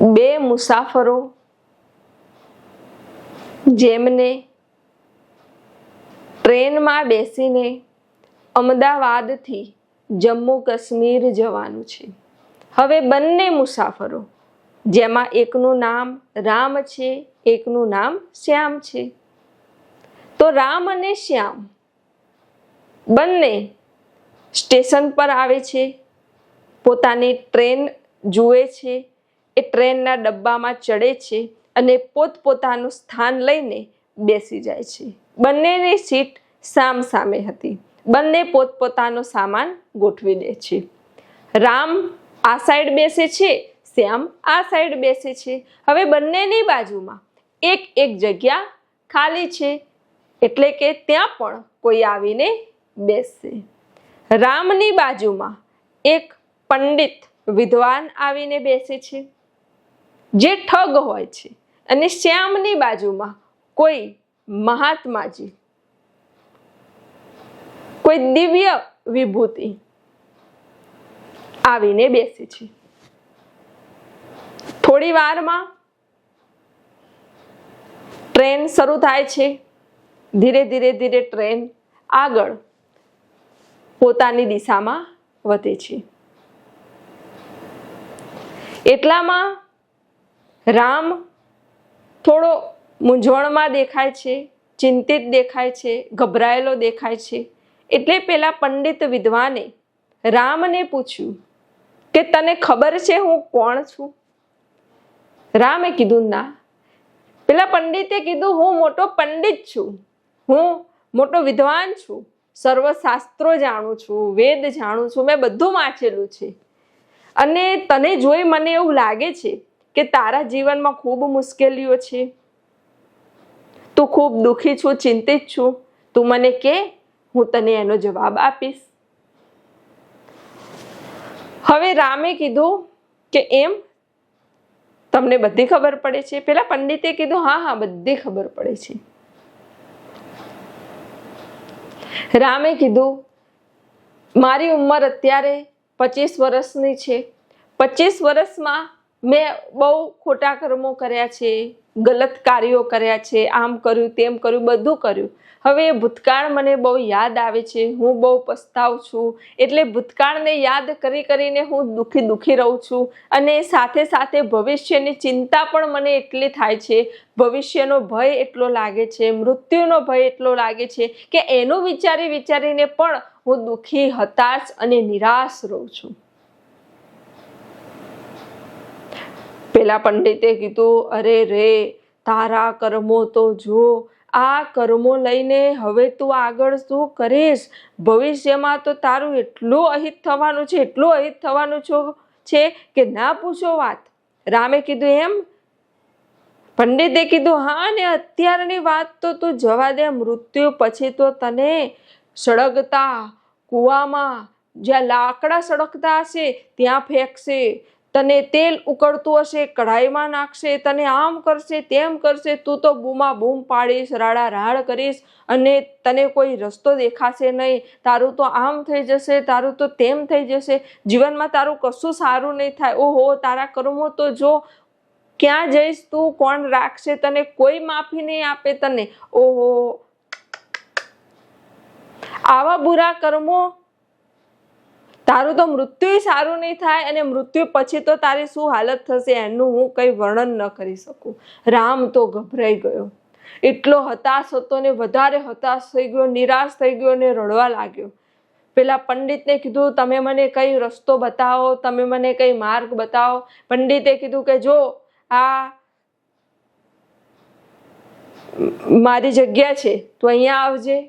બે મુસાફરો જેમને ટ્રેનમાં બેસીને અમદાવાદથી જમ્મુ કાશ્મીર જવાનું છે. હવે બંને મુસાફરો, જેમાં એકનું નામ રામ છે, એકનું નામ શ્યામ છે. તો રામ અને શ્યામ બંને સ્ટેશન પર આવે છે, પોતાની ટ્રેન જુએ છે, એ ટ્રેનના ડબ્બામાં ચડે છે અને પોતપોતાનું સ્થાન લઈને બેસી જાય છે. બંનેની સીટ સામ સામે હતી. બંને પોતપોતાનો સામાન ગોઠવી દે છે. રામ આ સાઈડ બેસે છે, શ્યામ આ સાઈડ બેસે છે. હવે બંનેની બાજુમાં એક એક જગ્યા ખાલી છે, એટલે કે ત્યાં પણ કોઈ આવીને બેસશે. રામની બાજુમાં એક પંડિત વિદ્વાન આવીને બેસે છે, જે ઠગ હોય છે, અને શ્યામની બાજુમાં કોઈ મહાત્માજી, કોઈ દિવ્ય વિભૂતિ આવીને બેસે છે. થોડી વારમાં ટ્રેન શરૂ થાય છે. ધીરે ધીરે ધીરે ટ્રેન આગળ પોતાની દિશામાં વધે છે. એટલામાં રામ થોડો મૂંઝવણમાં દેખાય છે, ચિંતિત દેખાય છે, ગભરાયેલો દેખાય છે. એટલે પેલા પંડિત વિદ્વાને રામને પૂછ્યું કે તને ખબર છે હું કોણ છું? રામે કીધું ના. પેલા પંડિતે કીધું હું મોટો પંડિત છું, હું મોટો વિદ્વાન છું, સર્વશાસ્ત્રો જાણું છું, વેદ જાણું છું, મેં બધું વાંચેલું છે. અને તને જોઈ મને એવું લાગે છે કે તારા જીવનમાં ખૂબ મુશ્કેલીઓ છે, તું ખૂબ દુઃખી છું, ચિંતિત છું. તું મને કે, હું તને એનો જવાબ આપીશ. હવે રામે કીધું કે એમ તમને બધી ખબર પડે છે? પેલા પંડિતે કીધું હા હા, બધી ખબર પડે છે. રામે કીધું મારી ઉંમર અત્યારે 25 વર્ષની છે. 25 વર્ષમાં મેં બહુ ખોટા કર્મો કર્યા છે, ગલત કાર્યો કર્યા છે, આમ કર્યું તેમ કર્યું, બધું કર્યું. હવે એ ભૂતકાળ મને બહુ યાદ આવે છે, હું બહુ પસ્તાવું છું. એટલે ભૂતકાળને યાદ કરી કરીને હું દુઃખી રહું છું. અને સાથે સાથે ભવિષ્યની ચિંતા પણ મને એટલી થાય છે, ભવિષ્યનો ભય એટલો લાગે છે, મૃત્યુનો ભય એટલો લાગે છે કે એનું વિચારીને પણ હું દુઃખી, હતાશ અને નિરાશ રહું છું. પેલા પંડિતે કીધું અરે રે, તારા કર્મો તો જો, આ કર્મો લઈને હવે તું આગળ શું કરીશ? ભવિષ્યમાં તો તારું એટલું અહિત થવાનું છે, એટલું અહિત થવાનું છે કે ના પૂછો વાત. રામે કીધું એમ? પંડિતે કીધું હા, ને અત્યારની વાત તો તું જવા દે, મૃત્યુ પછી તો તને સળગતા કૂવામાં, જ્યાં લાકડા સળગતા હશે ત્યાં ફેંકશે, તને તેલ ઉકળતું હશે કઢાઈમાં નાખશે, તને આમ કરશે તેમ કરશે. તું તો બૂમા બૂમ પાડીશ, રાડા રાડ કરીશ, અને તને કોઈ રસ્તો દેખાશે નહીં. તારું તો આમ થઈ જશે, તારું તો તેમ થઈ જશે, જીવનમાં તારું કશું સારું નહીં થાય. ઓહો, તારા કર્મો તો જો, ક્યાં જઈશ તું? કોણ રાખશે તને? કોઈ માફી નહીં આપે તને. ઓહો, આવા બુરા કર્મો, તારું તો મૃત્યુ સારું નહીં થાય, અને મૃત્યુ પછી તો તારી શું હાલત થશે એનું હું કંઈ વર્ણન ન કરી શકું. રામ તો ગભરાઈ ગયો, એટલો હતાશ હતો ને વધારે હતાશ થઈ ગયો, નિરાશ થઈ ગયો ને રડવા લાગ્યો. પેલા પંડિતને કીધું તમે મને કઈ રસ્તો બતાવો, તમે મને કઈ માર્ગ બતાવો. પંડિતે કીધું કે જો, આ મારી જગ્યા છે, તું અહીંયા આવજે,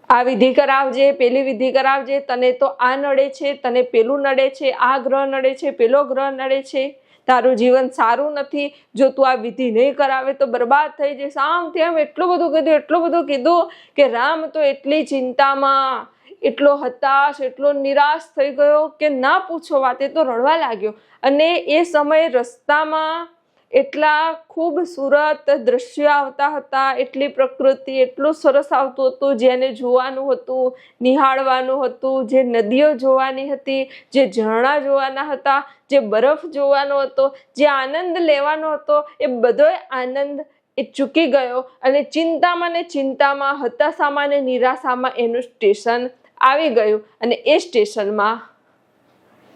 આ વિધિ કરાવજે, પેલી વિધિ કરાવજે. તને તો આ નડે છે, તને પેલું નડે છે, આ ગ્રહ નડે છે, પેલો ગ્રહ નડે છે, તારું જીવન સારું નથી, જો તું આ વિધિ નહીં કરાવે તો બરબાદ થઈ જશે. આમ તેમ એટલું બધું કીધું કે રામ તો એટલી ચિંતામાં, એટલો હતાશ, એટલો નિરાશ થઈ ગયો કે ના પૂછો વાત. એ તો રડવા લાગ્યો. અને એ સમયે રસ્તામાં એટલા ખૂબસૂરત દ્રશ્યો આવતા હતા, એટલી પ્રકૃતિ, એટલું સરસ આવતું હતું, જેને જોવાનું હતું, નિહાળવાનું હતું, જે નદીઓ જોવાની હતી, જે ઝરણા જોવાના હતા, જે બરફ જોવાનો હતો, જે આનંદ લેવાનો હતો, એ બધો આનંદ એ ચૂકી ગયો અને ચિંતામાં ને ચિંતામાં, હતાશામાં ને નિરાશામાં એનું સ્ટેશન આવી ગયું અને એ સ્ટેશનમાં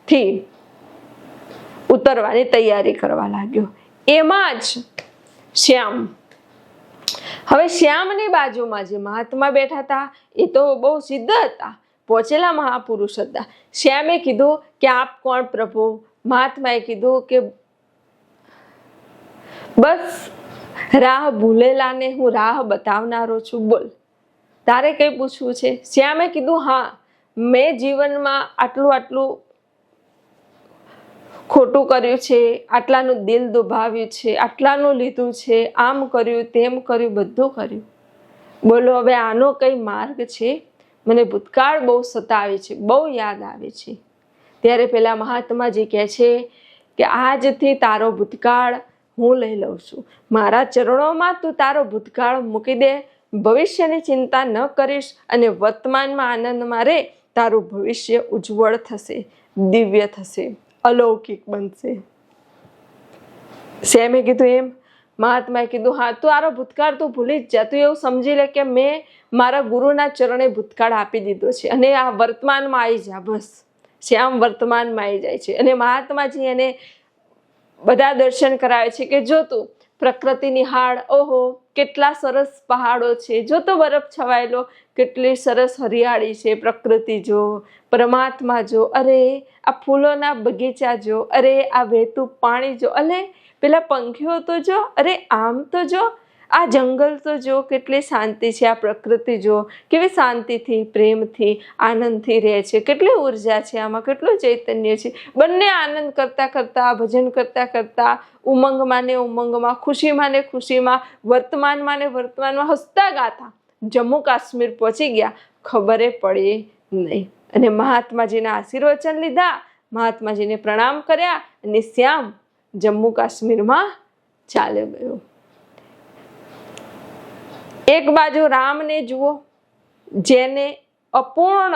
થી ઉતરવાની તૈયારી કરવા લાગ્યો. એમાં જ શ્યામ, હવે શ્યામની બાજુમાં જે મહાત્મા બેઠા હતા એ તો બહુ સિદ્ધ હતા, પહોંચેલા મહાપુરુષ હતા. શ્યામે કીધું કે આપ કોણ પ્રભુ? મહાત્માએ કીધું કે બસ રાહ ભૂલેલાને હું રાહ બતાવનારો છું, બોલ તારે કઈ પૂછવું છે? શ્યામે કીધું હા, મેં જીવનમાં આટલું ખોટું કર્યું છે, આટલાનું દિલ દુભાવ્યું છે, આટલાનું લીધું છે, આમ કર્યું તેમ કર્યું, બધું કર્યું, બોલો હવે આનો કઈ માર્ગ છે? મને ભૂતકાળ બહુ સતાવે છે, બહુ યાદ આવે છે. ત્યારે પેલા મહાત્માજી કહે છે કે આજથી તારો ભૂતકાળ હું લઈ લઉં છું, મારા ચરણોમાં તું તારો ભૂતકાળ મૂકી દે, ભવિષ્યની ચિંતા ન કરીશ અને વર્તમાનમાં આનંદમાં રહે, તારું ભવિષ્ય ઉજ્જવળ થશે, દિવ્ય થશે, અલૌકિક બનશે. શ્યામે કીધું એમ? મહાત્માએ કીધું હા, તું તારો ભૂતકાળ તું ભૂલી જ જા, તું એવું સમજી લે કે મેં મારા ગુરુના ચરણે ભૂતકાળ આપી દીધો છે અને આ વર્તમાનમાં આવી જા, બસ. શ્યામ વર્તમાનમાં આવી જાય છે અને મહાત્માજી એને બધા દર્શન કરાવે છે કે જો તું પ્રકૃતિ નિહાળ, ઓહો કેટલા સરસ પહાડો છે, જો તો બરફ છવાયેલો, કેટલી સરસ હરિયાળી છે, પ્રકૃતિ જો, પરમાત્મા જો, અરે આ ફૂલોના બગીચા જો, અરે આ વહેતું પાણી જો, અરે પેલા પંખીઓ તો જો, અરે આમ તો જો, આ જંગલ તો જો, કેટલી શાંતિ છે, આ પ્રકૃતિ જો કેવી શાંતિથી, પ્રેમથી, આનંદથી રહે છે, કેટલી ઉર્જા છે આમાં, કેટલું ચૈતન્ય છે. બંને આનંદ કરતા કરતા, ભજન કરતા કરતા, ઉમંગમાં ને ઉમંગમાં, ખુશીમાં ને ખુશીમાં, વર્તમાનમાં ને વર્તમાનમાં હસતા ગાતા જમ્મુ કાશ્મીર પહોંચી ગયા, ખબરે પડી નહીં. અને મહાત્માજીના આશીર્વચન લીધા, મહાત્માજીને પ્રણામ કર્યા અને શ્યામ જમ્મુ કાશ્મીરમાં ચાલ્યો ગયો. એક બાજુ રામને જુઓ, જેને અપૂર્ણ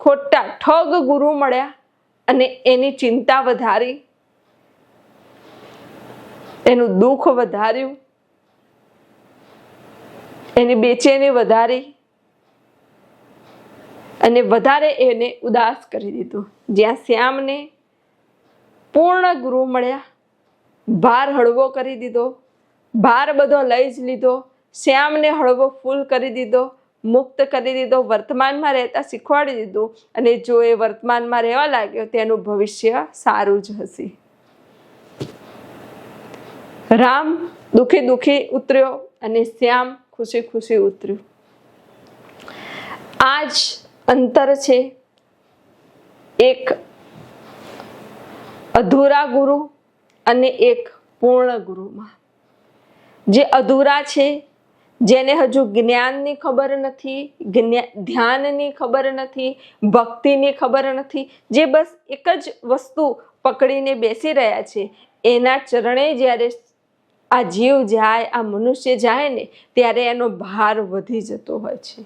ખોટા ઠગ ગુરુ મળ્યા અને એની ચિંતા વધારી, એનું દુઃખ વધાર્યું, એની બેચેની વધારી અને વધારે એને ઉદાસ કરી દીધું. જ્યાં શ્યામને પૂર્ણ ગુરુ મળ્યા, ભાર હળવો કરી દીધો, ભાર બધો લઈ જ લીધો, શ્યામને હળવો ફૂલ કરી દીધો, મુક્ત કરી દીધો, વર્તમાનમાં રહેતા શીખવાડી દીધું અને જો એ વર્તમાનમાં રહેવા લાગ્યો તેનું ભવિષ્ય સારું જ હશે. રામ દુખી દુખી ઉતર્યો અને શ્યામ ખુશી ખુશી ઉતર્યું. આ જ અંતર છે એક અધૂરા ગુરુ અને એક પૂર્ણ ગુરુમાં. જે અધૂરા છે, જેને હજુ જ્ઞાનની ખબર નથી, ધ્યાનની ખબર નથી, ભક્તિની ખબર નથી, જે બસ એક જ વસ્તુ પકડીને બેસી રહ્યા છે, એના ચરણે જ્યારે આ જીવ જાય, આ મનુષ્ય જાય ને, ત્યારે એનો ભાર વધી જતો હોય છે.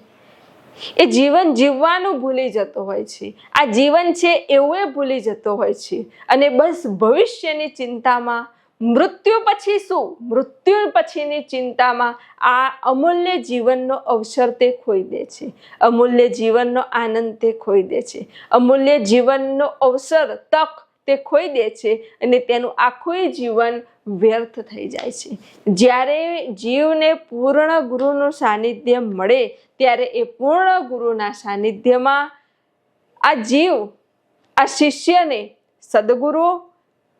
એ જીવન જીવવાનું ભૂલી જતો હોય છે, આ જીવન છે એવું એ ભૂલી જતો હોય છે અને બસ ભવિષ્યની ચિંતામાં, મૃત્યુ પછી શું, મૃત્યુ પછીની ચિંતામાં આ અમૂલ્ય જીવનનો અવસર તે ખોઈ દે છે, અમૂલ્ય જીવનનો આનંદ તે ખોઈ દે છે, અમૂલ્ય જીવનનો અવસર, તક તે ખોઈ દે છે અને તેનું આખું જીવન વ્યર્થ થઈ જાય છે. જ્યારે જીવને પૂર્ણ ગુરુનું સાનિધ્ય મળે ત્યારે એ પૂર્ણ ગુરુના સાનિધ્યમાં આ જીવ, આ શિષ્યને સદગુરુ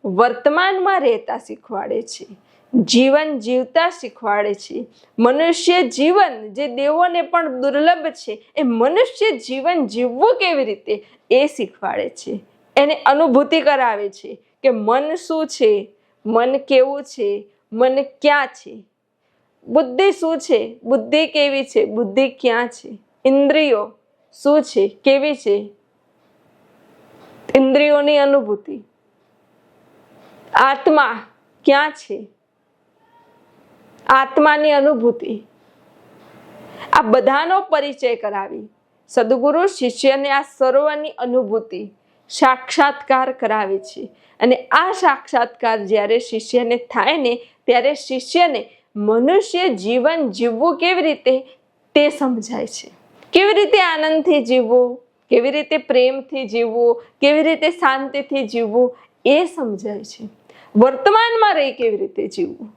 વર્તમાનમાં રહેતા શીખવાડે છે, જીવન જીવતા શીખવાડે છે. મનુષ્ય જીવન જે દેવોને પણ દુર્લભ છે, એ મનુષ્ય જીવન જીવવું કેવી રીતે એ શીખવાડે છે, એને અનુભૂતિ કરાવે છે કે મન શું છે, મન કેવું છે, મન ક્યાં છે, બુદ્ધિ શું છે, બુદ્ધિ કેવી છે, બુદ્ધિ ક્યાં છે, ઇન્દ્રિયો શું છે, કેવી છે, ઇન્દ્રિયોની અનુભૂતિ, આત્મા ક્યાં છે, આત્માની અનુભૂતિ, આ બધાનો પરિચય કરાવી સદગુરુ શિષ્યને આ સર્વની અનુભૂતિ સાક્ષાત્કાર કરાવે છે. અને આ સાક્ષાત્કાર જ્યારે શિષ્યને થાય ને ત્યારે શિષ્યને મનુષ્ય જીવન જીવવું કેવી રીતે તે સમજાય છે. કેવી રીતે આનંદથી જીવવું, કેવી રીતે પ્રેમથી જીવવું, કેવી રીતે શાંતિથી જીવવું એ સમજાય છે. વર્તમાનમાં રહી કેવી રીતે જીવવું.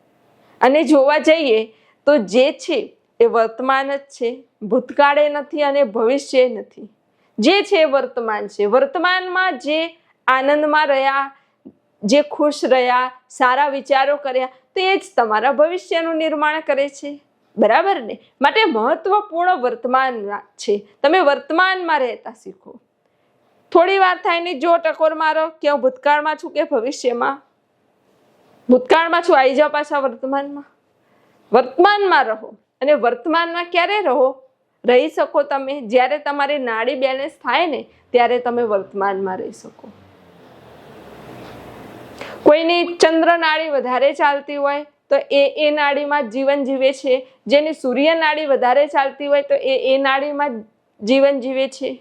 અને જોવા જઈએ તો જે છે એ વર્તમાન જ છે, ભૂતકાળે નથી અને ભવિષ્ય નથી. જે છે વર્તમાન છે. વર્તમાનમાં જે આનંદમાં રહ્યા, જે ખુશ રહ્યા, સારા વિચારો કર્યા, તો એ જ તમારા ભવિષ્યનું નિર્માણ કરે છે. બરાબર ને? માટે મહત્વપૂર્ણ વર્તમાન છે. તમે વર્તમાનમાં રહેતા શીખો. થોડી વાર થાય ને જો ટકોર મારો કે હું ભૂતકાળમાં છું કે ભવિષ્યમાં. ભૂતકાળમાં છું, આવી જાઓ પાછા વર્તમાનમાં. વર્તમાનમાં રહો. અને વર્તમાનમાં ક્યારે રહી શકો તમે? જ્યારે તમારી નાડી બેલેન્સ થાય ને ત્યારે તમે વર્તમાનમાં રહી શકો. કોઈની ચંદ્ર નાડી વધારે ચાલતી હોય તો એ નાડીમાં જીવન જીવે છે. જેની સૂર્ય નાડી વધારે ચાલતી હોય તો એ નાડીમાં જીવન જીવે છે.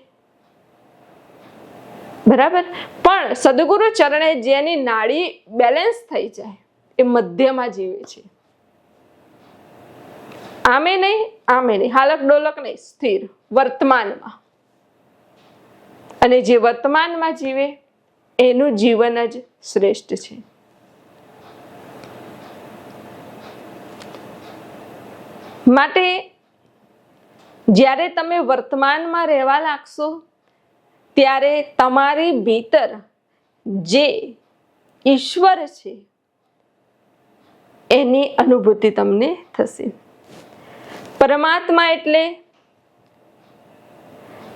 બરાબર? પણ સદગુરુ ચરણે જેની નાડી બેલેન્સ થઈ જાય એ મધ્યમાં જીવે છે. આમે નહીં, હાલક ડોલક નહીં, સ્થિર વર્તમાનમાં. અને જે વર્તમાનમાં જીવે એનું જીવન જ શ્રેષ્ઠ છે. માટે જ્યારે તમે વર્તમાનમાં રહેવા લાગશો ત્યારે તમારી ભીતર જે ઈશ્વર છે એની અનુભૂતિ તમને થશે. પરમાત્મા એટલે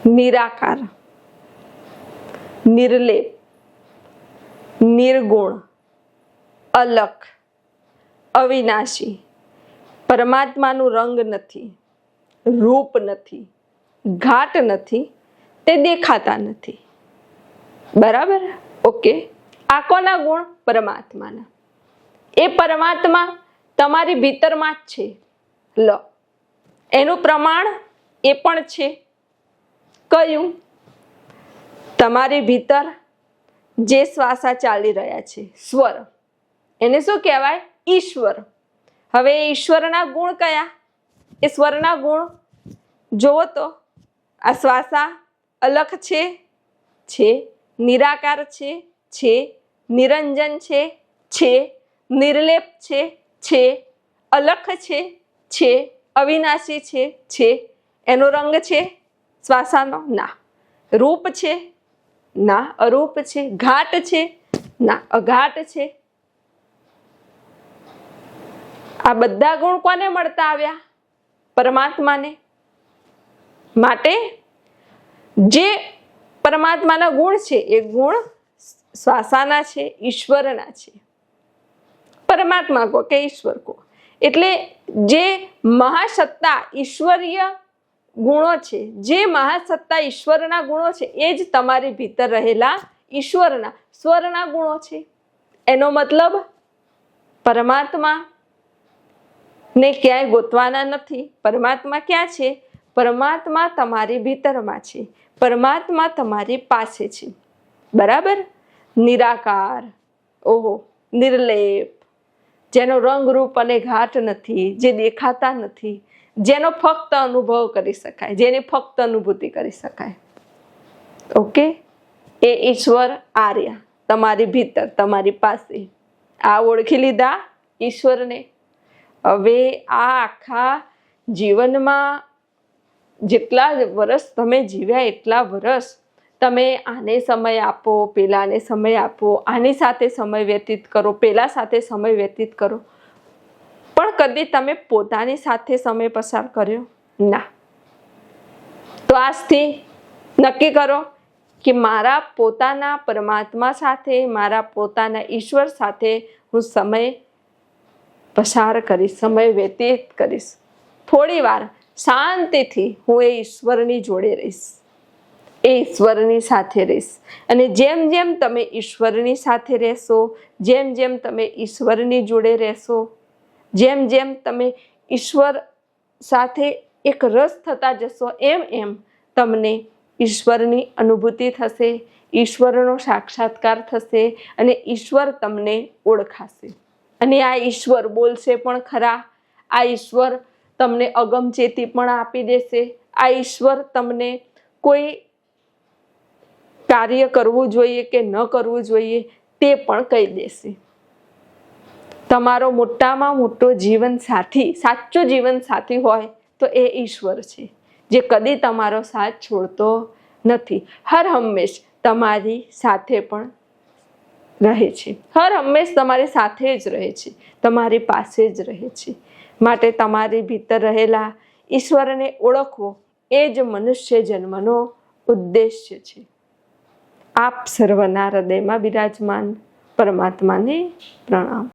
નિરાકાર, નિર્લેપ, નિર્ગુણ, અલખ, અવિનાશી. પરમાત્માનું રંગ નથી, રૂપ નથી, ઘાટ નથી, તે દેખાતા નથી. બરાબર? ઓકે. આ કોના ગુણ? પરમાત્માના. એ પરમાત્મા તમારી ભીતરમાં જ છે. લો, એનું પ્રમાણ એ પણ છે. કયું? તમારી ભીતર જે શ્વાસા ચાલી રહ્યા છે, સ્વર, એને શું કહેવાય? ઈશ્વર. હવે ઈશ્વરના ગુણ કયા? એ સ્વરના ગુણ જોવો તો આ શ્વાસા અલખ છે, નિરાકાર છે, નિરંજન છે, નિર્લેપ છે, અલખ છે, અવિનાશી છે. એનો રંગ છે શ્વાસાનો? ના. રૂપ છે? ના. અરૂપ છે. ઘાટ છે? ના. અઘાટ છે. આ બધા ગુણ કોને મળતા આવ્યા? પરમાત્માને. માટે જે પરમાત્માના ગુણ છે એ ગુણ શ્વાસાના છે, ઈશ્વરના છે. પરમાત્મા કહો કે ઈશ્વર કહો. એટલે જે મહાસત્તા ઈશ્વરીય ગુણો છે, જે મહાસત્તા ઈશ્વરના ગુણો છે એ જ તમારી ભીતર રહેલા ઈશ્વરના સ્વરના ગુણો છે. એનો મતલબ પરમાત્મા ને ક્યાંય ગોતવાના નથી. પરમાત્મા ક્યાં છે? પરમાત્મા તમારી ભીતરમાં છે. પરમાત્મા તમારી પાસે છે. બરાબર? નિરાકાર, ઓહો, નિર્લેપ, જેનો રંગ રૂપ અને ઘાટ નથી, જે દેખાતા નથી, જેનો ફક્ત અનુભવ કરી શકાય, જેની ફક્ત અનુભૂતિ કરી શકાય. ઓકે? એ ઈશ્વર આર્યા તમારી ભીતર, તમારી પાસે. આ ઓળખી લીધા ઈશ્વરને. હવે આ આખા જીવનમાં જેટલા વર્ષ તમે જીવ્યા એટલા વર્ષ તમે આને સમય આપો, પેલાને સમય આપો, આની સાથે સમય વ્યતીત કરો, પેલા સાથે સમય વ્યતીત કરો, પણ કદી તમે પોતાની સાથે સમય પસાર કર્યો? ના. તો આજથી નક્કી કરો કે મારા પોતાના પરમાત્મા સાથે, મારા પોતાના ઈશ્વર સાથે હું સમય પસાર કરીશ, સમય વ્યતીત કરીશ. થોડી વાર શાંતિથી હું એ ઈશ્વરની જોડે રહીશ. એ ઈશ્વરની સાથે રહીશ. અને જેમ જેમ તમે ઈશ્વરની સાથે રહેશો, જેમ જેમ તમે ઈશ્વરની જોડે રહેશો, જેમ જેમ તમે ઈશ્વર સાથે એક રસ થતા જશો, એમ એમ તમને ઈશ્વરની અનુભૂતિ થશે, ઈશ્વરનો સાક્ષાત્કાર થશે અને ઈશ્વર તમને ઓળખાશે. અને આ ઈશ્વર બોલશે પણ ખરા, આ ઈશ્વર તમને અગમચેતી પણ આપી દેશે, આ ઈશ્વર તમને કોઈ કાર્ય કરવું જોઈએ કે ન કરવું જોઈએ તે પણ કહી દેશે. તમારો મોટામાં મોટો જીવન સાથી, સાચો જીવન સાથી હોય તો એ ઈશ્વર છે, જે કદી તમારો સાથ છોડતો નથી, હર હંમેશ તમારી સાથે પણ રહે છે, હર હંમેશ તમારી સાથે જ રહે છે, તમારી પાસે જ રહે છે. માટે તમારી ભીતર રહેલા ઈશ્વરને ઓળખવો એ જ મનુષ્ય જન્મનો ઉદ્દેશ્ય છે. આપ સર્વના હૃદયમાં બિરાજમાન પરમાત્માને પ્રણામ.